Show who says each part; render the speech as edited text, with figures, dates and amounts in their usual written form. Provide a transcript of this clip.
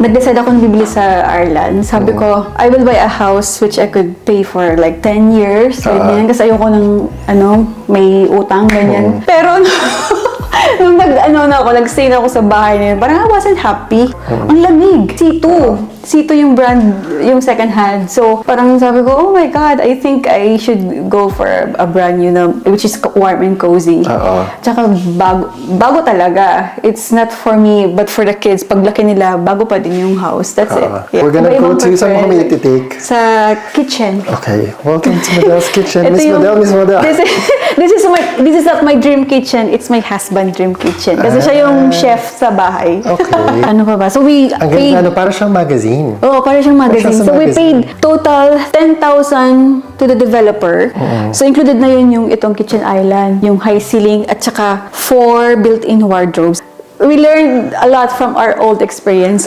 Speaker 1: nag-decide ako na bibili sa Ireland. Sabi ko, I will buy a house which I could pay for like 10 years. Ganyan. Kasi ayoko ng, may utang, ganyan. Pero, nung nag-stay na ako sa bahay na yun, parang I wasn't happy. Ang lamig. C2 yung brand, yung second hand. So, parang sabi ko, oh my God, I think I should go for a brand new na, which is warm and cozy. Tsaka bago talaga. It's not for me, but for the kids. Paglaki nila, bago pa din yung house. That's it. Yeah.
Speaker 2: We're gonna go to, saan mo kami ititake?
Speaker 1: Sa kitchen.
Speaker 2: Okay. Welcome to Model's Kitchen. Miss Model.
Speaker 1: This is not my dream kitchen. It's my husband's dream kitchen. Kasi siya yung chef sa bahay.
Speaker 2: Okay.
Speaker 1: Ano pa ba? So we
Speaker 2: Ang
Speaker 1: paid...
Speaker 2: ganda, para siyang magazine.
Speaker 1: Oo, para siyang magazine. So we paid total 10,000 to the developer. So included na yun yung itong kitchen island, yung high ceiling, at saka 4 built-in wardrobes. We learned a lot from our old experience.